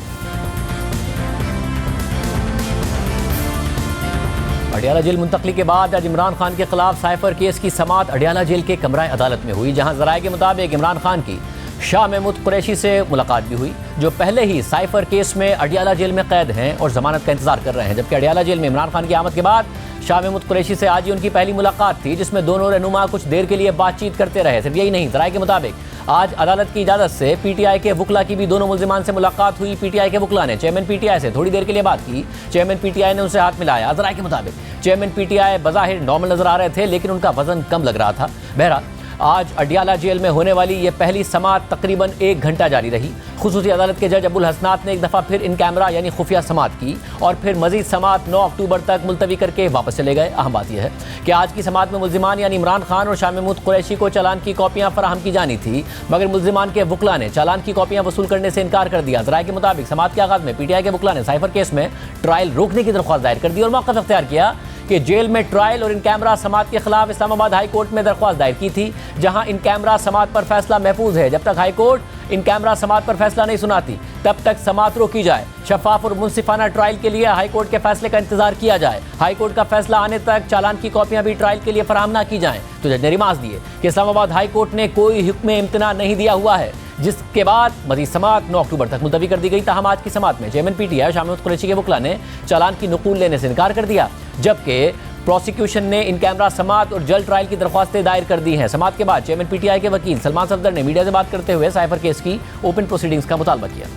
अडियाला जेल मुंतकली के बाद आज इमरान खान के खिलाफ साइफर केस की समाअत अडियाला जेल के कमरा अदालत में हुई, जहां ज़राए के मुताबिक इमरान खान की शाह महमूद कुरैशी से मुलाकात भी हुई, जो पहले ही साइफर केस में अडियाला जेल में कैद हैं और जमानत का इंतजार कर रहे हैं। जबकि अडियाला जेल में इमरान खान की आमद के बाद शाह महमूद कुरैशी से आज ही उनकी पहली मुलाकात थी, जिसमें दोनों रहनुमा कुछ देर के लिए बातचीत करते रहे। सिर्फ यही नहीं, ज़राए के मुताबिक आज अदालत की इजाज़त से पीटीआई के वकला की भी दोनों मुल्जिमान से मुलाकात हुई। पीटीआई के वकला ने चेयरमैन पीटीआई से थोड़ी देर के लिए बात की। चेयरमैन पीटीआई ने उनसे हाथ मिलाया। ज़राए के मुताबिक चेयरमैन पीटीआई बज़ाहिर नॉर्मल नजर आ रहे थे, लेकिन उनका वजन कम लग रहा था। बहरहाल आज अडियाला जेल में होने वाली ये पहली समाअत तकरीबन 1 घंटा जारी रही। खुसूसी अदालत के जज अबुल हसनात ने एक दफ़ा फिर इन कैमरा यानी खुफिया समाअत की और फिर मजीद समाअत 9 अक्टूबर तक मुलतवी करके वापस चले गए। अहम बात यह है कि आज की समाअत में मुल्जिमान यानी इमरान खान और शाह महमूद कुरैशी को चालान की कॉपियाँ फराहम की जानी थी, मगर मुल्जिमान के वकला ने चालान की कॉपियाँ वसूल करने से इनकार कर दिया। ज़राए के मुताबिक समाअत के आगाज़ में पीटीआई के वकला ने साइफर केस में ट्रायल रोकने की दरख्वास्त दायर कर दी और मौक़िफ़ इख्तियार किया कि जेल में ट्रायल और इन कैमरा समाअत के खिलाफ इस्लामाबाद हाई कोर्ट में दरख्वास्त दायर की थी, जहां इन कैमरा समाअत पर फैसला महफूज है। जब तक हाई कोर्ट इन कैमरा समाअत पर फैसला नहीं सुनाती तब तक समाअत रोकी जाए। शफाफ और मुनसिफाना ट्रायल के लिए हाई कोर्ट के फैसले का इंतजार किया जाए। हाई कोर्ट का फैसला आने तक चालान की कॉपियां भी ट्रायल के लिए फराहम ना की जाएं। तो जज ने रिमार्क्स दिए कि इस्लामाबाद हाई कोर्ट ने कोई हुक्म इम्तना नहीं दिया हुआ है, जिसके बाद मज़ीद समाअत 9 अक्टूबर तक मुलतवी कर दी गई। ताहम आज की समाअत में चेयरमैन पीटीआई शाह महमूद कुरैशी के वकला ने चालान की नकूल लेने से इनकार कर दिया, जबकि प्रोसिक्यूशन ने इन कैमरा समाअत और जल्द ट्रायल की दरख्वास्तें दायर कर दी हैं। समाअत के बाद चेयरमैन पीटीआई के वकील सलमान सफदर ने मीडिया से बात करते हुए साइफर केस की ओपन प्रोसीडिंग्स का मुतालबा किया।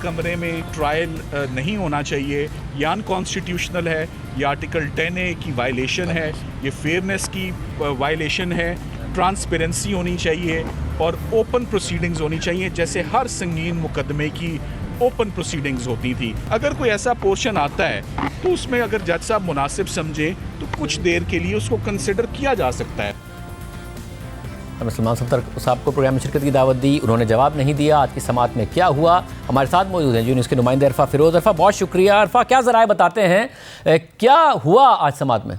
कमरे में ट्रायल नहीं होना चाहिए, ये अनकॉन्स्टिट्यूशनल है, ये आर्टिकल 10A की वायलेशन है, ये फेयरनेस की वायलेशन है, ट्रांसपेरेंसी होनी चाहिए और ओपन प्रोसीडिंग्स होनी चाहिए जैसे हर संगीन मुकदमे की ओपन प्रोसीडिंग्स होती थी। अगर कोई ऐसा पोर्शन आता है तो उसमें अगर जज साहब मुनासिब समझे तो कुछ देर के लिए उसको कंसिडर किया जा सकता है। सलमान सफदर साहब को प्रोग्राम में शिरकत की दावत दी, उन्होंने जवाब नहीं दिया। आज की समाअत में क्या हुआ, हमारे साथ मौजूद हैं जी न्यूज़ के नुमाइंदे अरफा फिरोज। अरफा, बहुत शुक्रिया। अरफा, क्या ज़राए बताते हैं क्या हुआ आज समाअत में?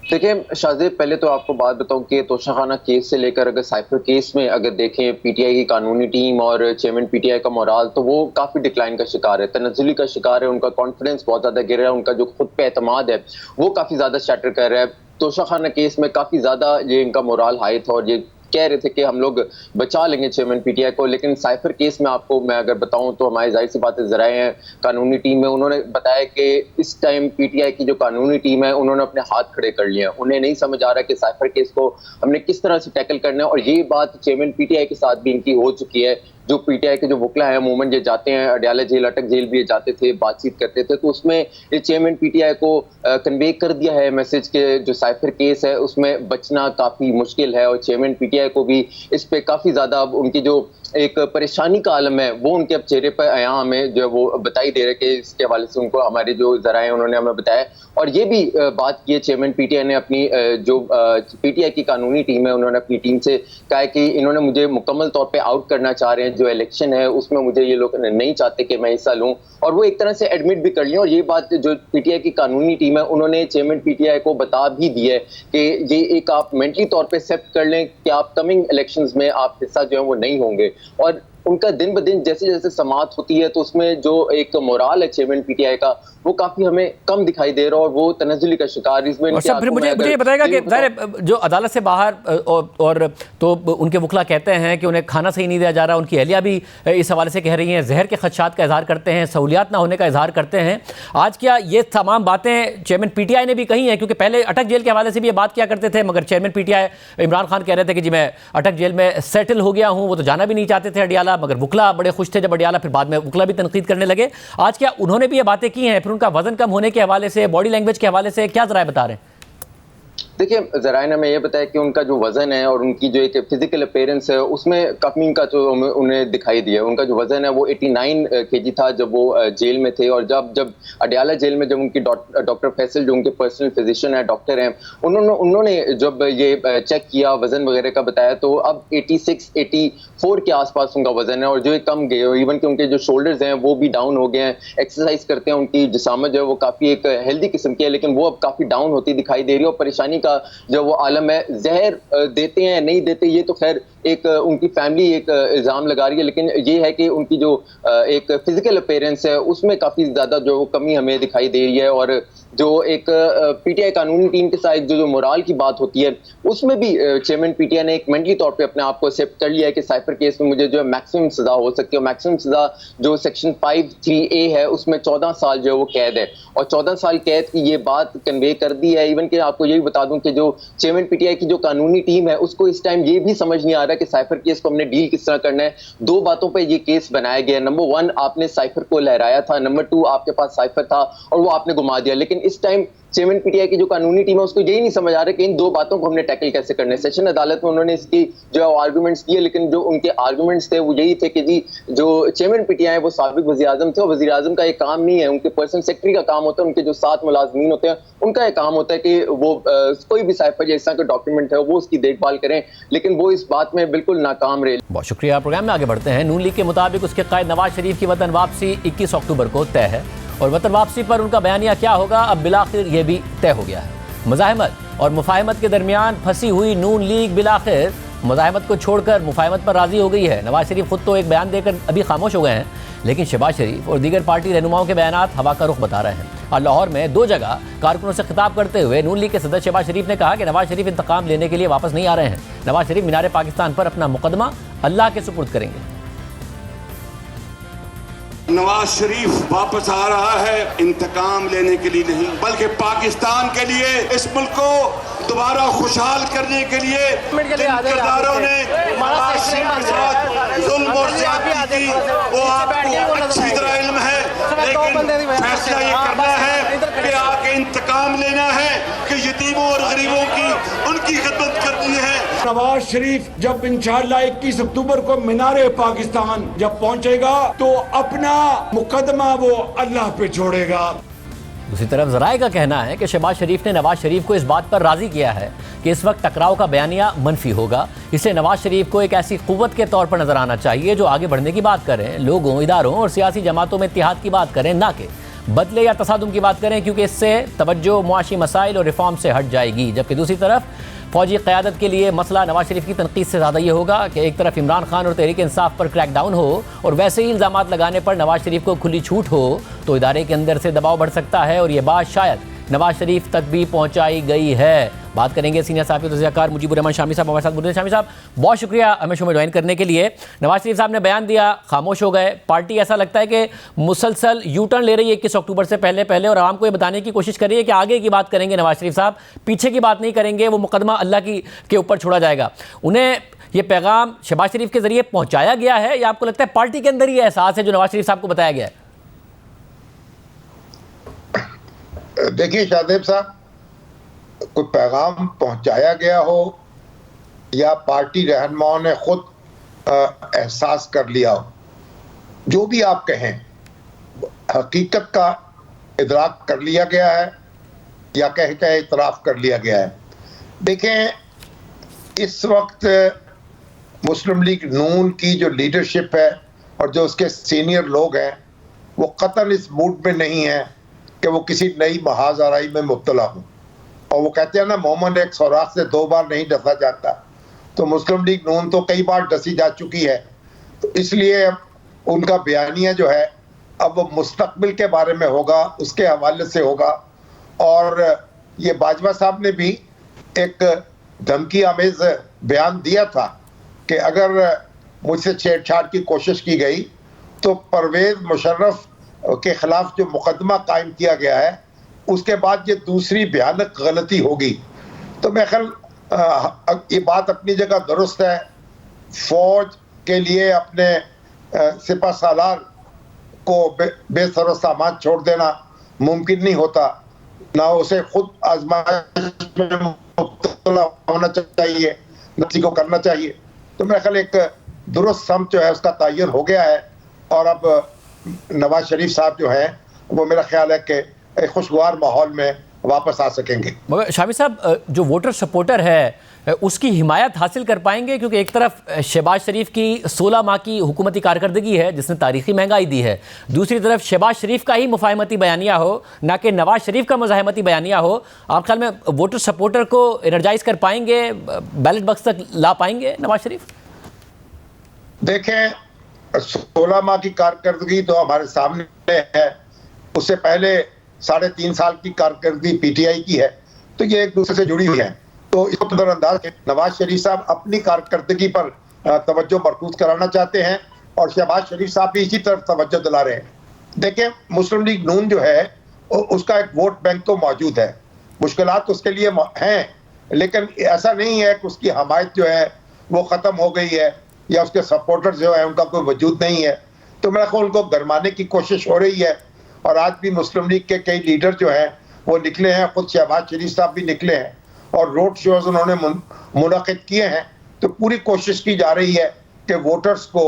देखिए शाहजेब, पहले तो आपको बात बताऊं कि तोशाखाना केस से लेकर अगर साइफर केस में अगर देखें पीटीआई की कानूनी टीम और चेयरमैन पीटीआई का मोराल तो वो काफी डिक्लाइन का शिकार है, तनज़्ज़ुली का शिकार है। उनका कॉन्फिडेंस बहुत ज्यादा गिर रहा है, उनका जो खुद पे एतमाद है वो काफी ज्यादा शैटर कर रहा है। तोशाखाना केस में काफी ज्यादा ये इनका मोराल हाई था और ये कह रहे थे कि हम लोग बचा लेंगे चेयरमैन पीटीआई को, लेकिन साइफर केस में आपको मैं अगर बताऊं तो हमारी जाहिर सी बात है ज़राए हैं कानूनी टीम में, उन्होंने बताया कि इस टाइम पीटीआई की जो कानूनी टीम है उन्होंने अपने हाथ खड़े कर लिए हैं। उन्हें नहीं समझ आ रहा कि साइफर केस को हमने किस तरह से टैकल करना है और ये बात चेयरमैन पीटीआई के साथ भी इनकी हो चुकी है। जो पीटीआई के जो वकला हैं अमूमन ये जाते हैं अडयाला जेल, अटक जेल भी ये जाते थे, बातचीत करते थे, तो उसमें ये चेयरमैन पीटीआई को कन्वे कर दिया है मैसेज के जो साइफर केस है उसमें बचना काफ़ी मुश्किल है और चेयरमैन पीटीआई को भी इस पे काफ़ी ज़्यादा अब उनकी जो एक परेशानी का आलम है वो उनके अब चेहरे पर आया हमें जो वो बताई दे रहे कि इसके हवाले से उनको हमारे जो ज़राए उन्होंने हमें बताया। और ये भी बात की है चेयरमैन पीटीआई ने अपनी जो पीटीआई की कानूनी टीम है उन्होंने अपनी टीम से कहा कि इन्होंने मुझे मुकम्मल तौर पे आउट करना चाह रहे हैं, जो इलेक्शन है उसमें मुझे ये लोग नहीं चाहते कि मैं हिस्सा लूं और वो एक तरह से एडमिट भी कर लिया। और ये बात जो पीटीआई की कानूनी टीम है उन्होंने चेयरमैन पीटीआई को बता भी दी है कि ये एक आप मेंटली तौर पे एक्सेप्ट कर लें कि आप कमिंग इलेक्शंस में आप हिस्सा जो है वो नहीं होंगे। और उनका दिन ब दिन जैसे जैसे समाअत होती है तो उसमें जो एक मोराल है चेयरमैन पीटीआई का वो काफी हमें कम दिखाई दे रहा है और वो तनज़्ज़ुली का शिकार इसमें। और फिर मुझे ये बताएगा कि ज़ाहिर जो अदालत से बाहर और तो उनके वकला कहते हैं कि उन्हें खाना सही नहीं दिया जा रहा, उनकी अहलिया भी इस हवाले से कह रही हैं, जहर के खदशात का इजहार करते हैं, सहूलियात ना होने का इजहार करते हैं। आज क्या ये तमाम बातें चेयरमैन पीटीआई ने भी कही हैं? क्योंकि पहले अटक जेल के हवाले से भी ये बात किया करते थे मगर चेयरमैन पीटीआई इमरान खान कह रहे थे कि जी मैं अटक जेल में सेटल हो गया हूँ, वो तो जाना भी नहीं चाहते थे अडियाला, मगर वकला बड़े खुश थे जब अडियाला, फिर बाद में वकला भी तनकीद करने लगे। आज क्या उन्होंने भी ये बातें की हैं? फिर उनका वजन कम होने के हवाले से, बॉडी लैंग्वेज के हवाले से क्या ज़राए बता रहे हैं? देखिए ज़राए ने हमें ये बताया कि उनका जो वजन है और उनकी जो एक फिजिकल अपीयरेंस है उसमें काफ़ी का जो उन्हें दिखाई दिया। उनका जो वजन है वो 89 kg था जब वो जेल में थे और जब अडयाला जेल में जब उनकी डॉक्टर फैसल जो उनके पर्सनल फिजिशियन है, डॉक्टर हैं, उन्होंने जब ये चेक किया वजन वगैरह का बताया तो अब 86-84 के आसपास उनका वजन है और जो कम गए, इवन कि उनके जो शोल्डर्स हैं वो भी डाउन हो गए हैं। एक्सरसाइज करते हैं, उनकी जिस्म जो है वो काफ़ी एक हेल्दी किस्म की है लेकिन वो अब काफ़ी डाउन होती दिखाई दे रही है। और परेशानी का जो वो आलम है, जहर देते हैं नहीं देते ये तो खैर एक उनकी फैमिली एक इल्ज़ाम लगा रही है, लेकिन ये है कि उनकी जो एक फिजिकल अपीयरेंस है उसमें काफ़ी ज़्यादा जो कमी हमें दिखाई दे रही है। और जो एक पीटीआई कानूनी टीम के साथ जो मोराल की बात होती है उसमें भी चेयरमैन पीटीआई ने एक मेंटली तौर पे अपने आप को एक्सेप्ट कर लिया है कि साइफर केस में मुझे जो है मैक्सिमम सजा हो सकती है। मैक्सिमम सजा जो सेक्शन 5(3)A है उसमें 14 साल जो है वो कैद है और 14 साल कैद की ये बात कन्वे कर दी है। इवन कि आपको ये भी बता दूं कि जो चेयरमैन पीटीआई की जो कानूनी टीम है उसको इस टाइम ये भी समझ नहीं आ रहा कि साइफर केस को हमने डील किस तरह करना है। दो बातों पर ये केस बनाया गया, नंबर 1 आपने साइफर को लहराया था, नंबर 2 आपके पास साइफर था और वो आपने घुमा दिया। लेकिन इस टाइम चेयरमैन पीटीआई की जो कानूनी टीम है उसको यही नहीं समझ आ रहा कि इन दो बातों को हमने टैकल कैसे करना है। सेशन अदालत में उन्होंने इसकी जो आर्गूमेंट्स दिए लेकिन जो उनके आर्गूमेंट्स थे वो यही थे कि जी जो चेयरमैन पीटीआई वो साबिक वज़ीर-ए-आज़म थे और वज़ीर-ए-आज़म का एक काम नहीं है, उनके पर्सनल सेक्रेटरी का काम होता है, उनके जो 7 मुलाज़मीन होते हैं उनका एक काम होता है कि वो कोई भी साइफर या इस तरह का डॉक्यूमेंट है वो उसकी देखभाल करें, लेकिन वो इस बात में बिल्कुल नाकाम रहे। बहुत शुक्रिया। प्रोग्राम में आगे बढ़ते हैं। नून लीग के मुताबिक उसके कायद नवाज शरीफ की वतन वापसी 21 अक्टूबर को तय है और वतन वापसी पर उनका बयानिया क्या होगा अब बिलाखिर ये भी तय हो गया है। मुज़ाहिमत और मुफाहिमत के दरमियान फंसी हुई नून लीग बिलाखिर मुज़ाहिमत को छोड़कर मुफाहिमत पर राज़ी हो गई है। नवाज शरीफ खुद तो एक बयान देकर अभी खामोश हो गए हैं लेकिन शहबाज शरीफ और दीगर पार्टी रहनुमाओं के बयानात हवा का रुख बता रहे हैं। और लाहौर में 2 जगह कारकुनों से खिताब करते हुए नून लीग के सदस्य शहबाज शरीफ ने कहा कि नवाज शरीफ इंतकाम लेने के लिए वापस नहीं आ रहे हैं। नवाज शरीफ मीनार पाकिस्तान पर अपना मुकदमा अल्लाह के सुपुर्द करेंगे। नवाज शरीफ वापस आ रहा है इंतकाम लेने के लिए नहीं, बल्कि पाकिस्तान के लिए, इस मुल्क को दोबारा खुशहाल करने के लिए। जिन किरदारों ने नवाज शरीफ के साथ जुल्म और ज्यादती की, वो आपको अच्छी तरह इल्म है, लेकिन फैसला ये करना है कि आके इंतकाम लेना है कि यतीमों और गरीबों की उनकी खिदमत करनी है। नवाज शरीफ जब इंशाअल्लाह 21 अक्टूबर को मीनारे पाकिस्तान जब पहुंचेगा तो अपना मुकदमा वो अल्लाह पे छोड़ेगा। दूसरी तरफ ज़राए का कहना है कि शहबाज शरीफ ने नवाज शरीफ को इस बात पर राजी किया है कि इस वक्त टकराव का बयानिया मनफी होगा, इसलिए नवाज शरीफ को एक ऐसी कुव्वत के तौर पर नजर आना चाहिए जो आगे बढ़ने की बात करें, लोगों, इदारों और सियासी जमातों में इत्तेहाद की बात करें, ना कि बदले या तसादुम की बात करें, क्योंकि इससे तवज्जो मुआशी मसाइल और रिफॉर्म से हट जाएगी। जबकि दूसरी तरफ फौजी क़यादत के लिए मसला नवाज शरीफ की तनकीद से ज़्यादा ये होगा कि एक तरफ इमरान खान और तहरीक इंसाफ पर क्रैकडाउन हो और वैसे ही इल्ज़ामात लगाने पर नवाज शरीफ को खुली छूट हो तो इदारे के अंदर से दबाव बढ़ सकता है और ये बात शायद नवाज शरीफ तक भी पहुंचाई गई है। बात करेंगे सीनियर साहब तज़कियाकार मुजीबुर रहमान शामी साहब हमारे साथ मौजूद हैं। शामी साहब, बहुत शुक्रिया हमें शो में ज्वाइन करने के लिए। नवाज शरीफ साहब ने बयान दिया, खामोश हो गए। पार्टी ऐसा लगता है कि मुसलसल यू टर्न ले रही है 21 अक्टूबर से पहले और आवाम को ये बताने की कोशिश कर रही है कि आगे की बात करेंगे नवाज शरीफ साहब, पीछे की बात नहीं करेंगे, वो मुकदमा अल्लाह के ऊपर छोड़ा जाएगा। उन्हें ये पैगाम शहबाज शरीफ के जरिए पहुंचाया गया है या आपको लगता है पार्टी के अंदर ही एहसास है जो नवाज शरीफ साहब को बताया गया है? देखिए शाहदेव साहब, कोई पैगाम पहुंचाया गया हो या पार्टी रहनुमाओं ने खुद एहसास कर लिया हो, जो भी आप कहें, हकीकत का इदराक कर लिया गया है या कह इतराफ कर लिया गया है। देखें, इस वक्त मुस्लिम लीग नून की जो लीडरशिप है और जो उसके सीनियर लोग हैं वो कतई इस मूड में नहीं है कि वो किसी नई महाज़ाराई में मुब्तला हूँ। और वो कहते हैं ना, मोमन एक सौराख से 2 बार नहीं डसा जाता, तो मुस्लिम लीग नून तो कई बार डसी जा चुकी है। तो इसलिए उनका बयानिया जो है अब वो मुस्तकबिल के बारे में होगा, उसके हवाले से होगा। और ये बाजवा साहब ने भी एक धमकी आमेज बयान दिया था कि अगर मुझसे छेड़छाड़ की कोशिश की गई तो परवेज मुशर्रफ के खिलाफ जो मुकदमा कायम किया गया है उसके बाद ये दूसरी भयानक गलती होगी। तो मैं ख्याल ये बात अपनी जगह दुरुस्त है। फौज के लिए अपने सिपा सालार को बेसरो सामान छोड़ देना मुमकिन नहीं होता, ना उसे खुद आजमाइश में मुब्तला होना चाहिए, नफसी को करना चाहिए। तो मेरा ख्याल एक दुरुस्त सम जो है उसका तयन हो गया है और अब नवाज शरीफ साहब जो हैं वो मेरा ख्याल है कि एक खुशगवार माहौल में वापस आ सकेंगे। मगर शामी साहब, जो वोटर सपोर्टर है उसकी हिमायत हासिल कर पाएंगे, क्योंकि एक तरफ शहबाज शरीफ की 16 माह की हुकूमती कारकर्दगी है जिसने तारीखी महंगाई दी है, दूसरी तरफ शहबाज शरीफ का ही मुफाहमती बयानिया हो, ना कि नवाज शरीफ का मुजाहमती बयानिया हो। आप ख्याल में वोटर सपोर्टर को एनर्जाइज कर पाएंगे, बैलेट बॉक्स तक ला पाएंगे नवाज शरीफ? देखें, 16 माह की कारकर्दगी तो हमारे सामने है, उससे पहले 3.5 साल की कारकर्दगी पीटीआई की है, तो ये एक दूसरे से जुड़ी हुई है। तो इसको नजरअंदाज नवाज शरीफ साहब अपनी कारकर्दगी पर तवज्जो मरकूज कराना चाहते हैं और शहबाज शरीफ साहब भी इसी तरफ तवज्जो दिला रहे हैं। देखें, मुस्लिम लीग नून जो है उसका एक वोट बैंक तो मौजूद है, मुश्किलात उसके लिए हैं, लेकिन ऐसा नहीं है कि उसकी हमायत जो है वो ख़त्म हो गई है या उसके सपोर्टर्स जो है उनका कोई वजूद नहीं है। तो मेरा ख्याल उनको गरमाने की कोशिश हो रही है और आज भी मुस्लिम लीग के कई लीडर जो हैं वो निकले हैं, खुद शहबाज शरीफ साहब भी निकले हैं और रोड शोज उन्होंने मुनक़िद किए हैं। तो पूरी कोशिश की जा रही है कि वोटर्स को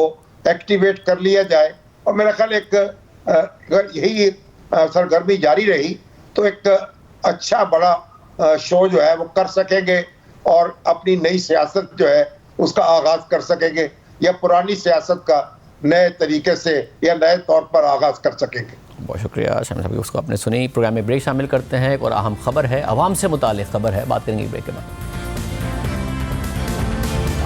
एक्टिवेट कर लिया जाए और मेरा ख्याल एक अगर यही सरगर्मी जारी रही तो एक अच्छा बड़ा शो जो है वो कर सकेंगे और अपनी नई सियासत जो है उसका आगाज कर सकेंगे या पुरानी सियासत का नए तरीके से या नए तौर पर आगाज कर सकेंगे। बहुत शुक्रिया शामी साहब, उसको आपने सुनी। प्रोग्राम में ब्रेक शामिल करते हैं, एक और अहम खबर है, अवाम से मुताल्लिक़ खबर है, बात करेंगे ब्रेक के बाद।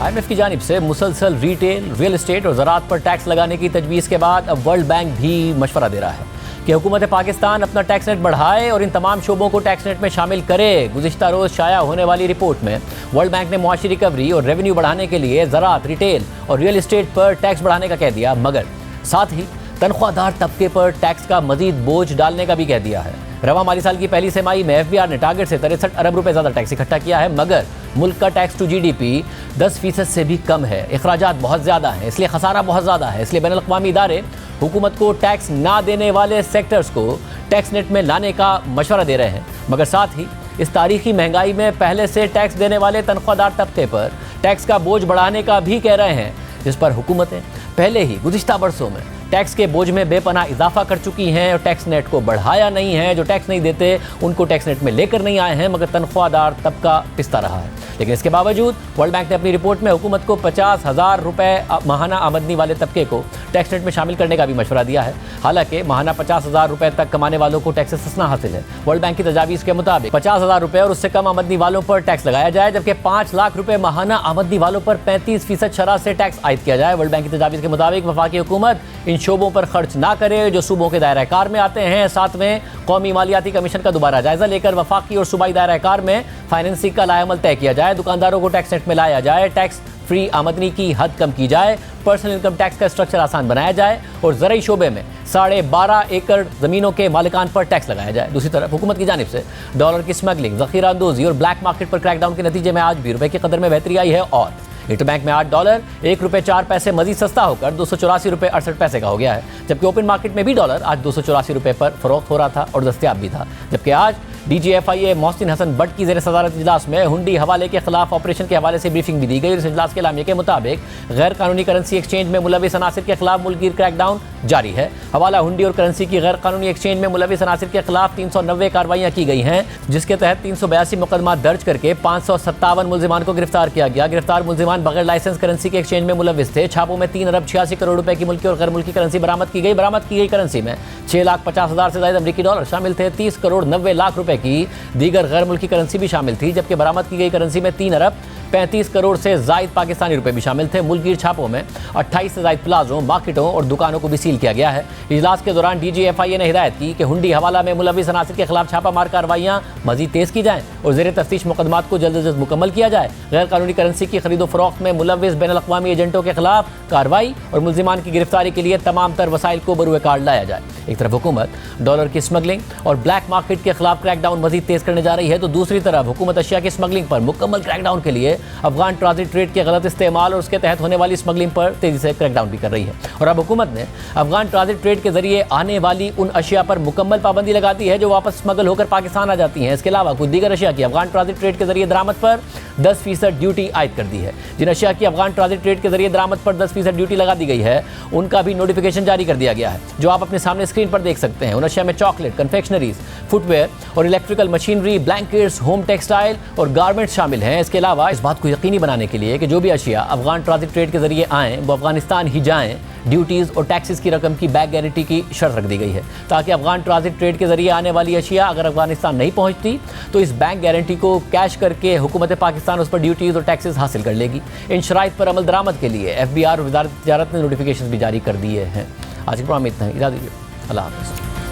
IMF की जानिब से मुसलसल रिटेल, रियल एस्टेट और ज़राअत पर टैक्स लगाने की तजवीज़ के बाद अब वर्ल्ड बैंक भी मशवरा दे रहा है कि हुकूमत पाकिस्तान अपना टैक्स नेट बढ़ाए और इन तमाम शोबों को टैक्स नेट में शामिल करे। गुज़िश्ता रोज़ शाया होने वाली रिपोर्ट में वर्ल्ड बैंक ने मुआशी रिकवरी और रेवेन्यू बढ़ाने के लिए ज़राअत, रिटेल और रियल एस्टेट पर टैक्स बढ़ाने का कह दिया, मगर साथ ही तनख्वाहदार तबके पर टैक्स का मजीद बोझ डालने का भी कह दिया है। रवा माली साल की पहली तिमाही में एफबीआर ने टारगेट से 63 अरब रुपए ज्यादा टैक्स इकट्ठा किया है, मगर मुल्क का टैक्स टू जीडीपी 10% से भी कम है। अखराजात बहुत ज्यादा हैं, इसलिए खसारा बहुत ज्यादा है। इसलिए बैनुल-अक़वामी इदारे हुकूमत को टैक्स ना देने वाले सेक्टर्स को टैक्स नेट में लाने का मशवरा दे रहे हैं, मगर साथ ही इस तारीखी महंगाई में पहले से टैक्स देने वाले तनख्वाहदार तबके पर टैक्स का बोझ बढ़ाने का भी कह रहे हैं, जिस पर हुकूमतें पहले ही गुज़िश्ता बरसों में टैक्स के बोझ में बेपनाह इजाफा कर चुकी हैं और टैक्स नेट को बढ़ाया नहीं है। जो टैक्स नहीं देते उनको टैक्स नेट में लेकर नहीं आए हैं, मगर तनख्वाहदार तबका पिसता रहा है। लेकिन इसके बावजूद वर्ल्ड बैंक ने अपनी रिपोर्ट में हुकूमत को 50,000 रुपए माहाना आमदनी वाले तबके को टैक्स नेट में शामिल करने का भी मशवरा दिया है। हालांकि माहाना 50,000 रुपए तक कमाने वालों को टैक्स से सस्ना हासिल है। वर्ल्ड बैंक की तजावीज़ के मुताबिक 50,000 रुपए और उससे कम आमदनी वालों पर टैक्स लगाया जाए, जबकि 5 लाख रुपए माहाना आमदनी वालों पर 35% शरह से टैक्स आयद किया जाए। वर्ल्ड बैंक की तजावीज़ के मुताबिक वफाकी हुकूमत इन शोबों पर खर्च ना करे जो सूबों के दायरा कार में आते हैं। साथ में कौमी मालियाती कमीशन का दोबारा जायजा लेकर वफाकी और सूबाई दायरा कार में फाइनेंसिंग का लाएअमल तय किया जाए। दुकानदारों को टैक्स नेट में लाया जाए, टैक्स फ्री आमदनी की हद कम की जाए, पर्सनल इनकम टैक्स का स्ट्रक्चर आसान बनाया जाए और ज़रई शोबे में 12.5 एकड़ ज़मीनों के मालिकान पर टैक्स लगाया जाए। दूसरी तरफ हुकूमत की जानिब से डॉलर की स्मगलिंग, ज़ख़ीरा अंदोज़ी और ब्लैक मार्केट पर क्रैकडाउन के नतीजे में आज भी रुपए की कदर में बेहतरी आई है और इंटरबैंक में $8 ₹1.04 मजीद सस्ता होकर 284 रुपये 68 पैसे का हो गया है। जबकि ओपन मार्केट में भी डॉलर आज 284 रुपये पर फरोख्त हो रहा था और दस्तयाब भी था। जबकि आज DGFIA मोहसिन हसन बट की ज़ेर सदारत इजलास में हुंडी हवाले के खिलाफ ऑपरेशन के हवाले से ब्रीफिंग भी दी गई। इस इजलास के एलामिया के मुताबिक गैर कानूनी करेंसी एक्सचेंज में मुलविस अनासिर के खिलाफ मुल्कगीर क्रैकडाउन जारी है। हवाला हुंडी और करेंसी की गैर कानूनी एक्सचेंज में मुलविस अनासिर के खिलाफ 390 कार्रवाइयाँ की गई हैं, जिसके तहत 382 मुकदमा दर्ज करके 557 मुलजिमान को गिरफ्तार किया गया। गिरफ्तार मुलजिमान बगैर लाइसेंस करेंसी के एक्सचेंज में मुलविस थे। छापों में 3 अरब 86 करोड़ रुपए की मुल्की और गैर मुल्की करेंसी बरामद की गई। बरामद की गई करेंसी में 6,50,000 से ज़ायद अमरीकी डॉलर शामिल थे। 30 करोड़ 90 लाख रुपए की दीगर गैर मुल्की करेंसी भी शामिल थी, जबकि बरामद की गई करेंसी में 3 अरब 35 करोड़ से ज़ायद पाकिस्तानी रुपए भी शामिल थे। मुल्कगीर छापों में 28 से ज़ायद प्लाजों, मार्केटों और दुकानों को भी सील किया गया है। इजलास के दौरान DGFIA ने हिदायत की कि हुंडी हवाला में मुलविस अनासिर के खिलाफ छापामार कार्रवाइयाँ मजीद तेज़ की जाएँ और ज़ेर तफ्तीश मुकदमात को जल्द अज जल्द मुकम्मल किया जाए। गैर कानूनी करेंसी की खरीदो फरोख्त में मुलविस बैनुल-अक़वामी एजेंटों के खिलाफ कार्रवाई और मुलजिमान की गिरफ्तारी के लिए तमाम तर वसाइल को बरूए कार्ड लाया जाए। एक तरफ हुकूमत डॉलर की स्मगलिंग और ब्लैक मार्केट के खिलाफ क्रैकडाउन मजीद तेज करने जा रही है, तो दूसरी तरफ हुकूमत अशिया की स्मगलिंग पर मुकम्मल क्रैकडाउन के लिए अफगान ट्रांजिट ट्रेड के गलत इस्तेमाल और उसके तहत होने वाली स्मगलिंग पर तेजी से क्रैकडाउन भी कर रही है। और अब हुकूमत ने अफगान ट्रांजिट ट्रेड के जरिए आने वाली उन अशिया पर मुकम्मल पाबंदी लगा दी है जो वापस स्मगल होकर पाकिस्तान आ जाती हैं। इसके अलावा कुछ दीगर अशिया की अफगान ट्रांजिट ट्रेड के जरिए दरामद पर 10% ड्यूटी आयद कर दी है। जिन अशिया की अफगान ट्रांजिट ट्रेड के जरिए दरामद पर 10% ड्यूटी लगा दी गई है, उनका भी नोटिफिकेशन जारी कर दिया गया है, जो आप अपने सामने स्क्रीन पर देख सकते हैं। उन अशिया में चॉकलेट, कन्फेक्शनरीज, फुटवेयर और electrical machinery, blankets, home textile और गारमेंट्स शामिल हैं। इसके अलावा इस बात को यकीनी बनाने के लिए कि जो भी अशिया अफगान ट्रांजिट ट्रेड के जरिए आएँ वो अफगानिस्तान ही जाएँ, ड्यूटीज़ और टैक्सेस की रकम की बैक गारंटी की शर्त रख दी गई है, ताकि अफगान ट्रांजिट ट्रेड के जरिए आने वाली अशिया अगर अफगानिस्तान नहीं पहुंचती तो इस बैंक गारंटी को कैश करके हुकूमत पाकिस्तान उस पर ड्यूटीज़ और टैक्सेस हासिल कर लेगी। इन शराइत पर अमल दरामद के लिए FBR और वज़ारत तिजारत ने नोटिफिकेशन भी जारी कर दिए हैं। आज के प्रोग्राम में इतना ही। इजाज़त दीजिए। अल्लाह हाफ़िज़।